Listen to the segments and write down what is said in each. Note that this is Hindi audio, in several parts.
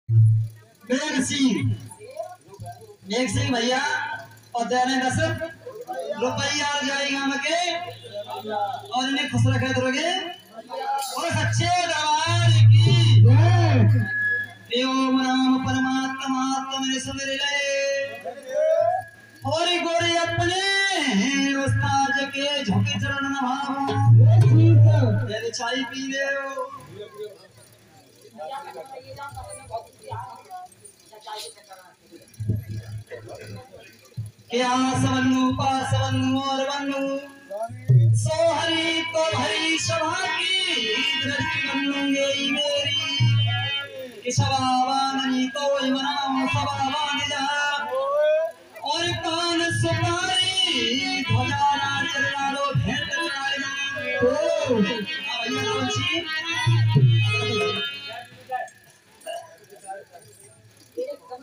मेघ सिंह, मेघ सिंह भैया और दयानंद दशरथ रुपया आ जाएगा मके और इन्हें खुश रखे दोगे और सच्चे दरबार की देव राम परमात्मा तुम्हें सुमिर ले और गोरे अपने उस्ताद के झुके चरण नभाओ तेरे चाय पी ले क्या सवनु पासवनु और वनु सोहरी तो भरी सभा की दृष्टि बनूंगे मेरी कि सवावानी तो मनाओ सवावान जा और कान सुपारी ध्वजा नाच डालो भेंट डालो ओ भैया जी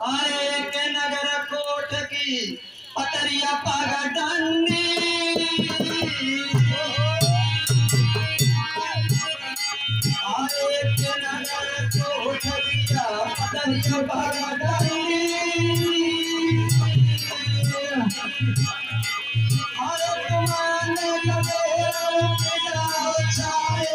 आए के नगर कोट की पतरिया पागा डांडी आए के नगर कोट की पतरिया पागा डांडी आए तुमान लगे जाओ चाहे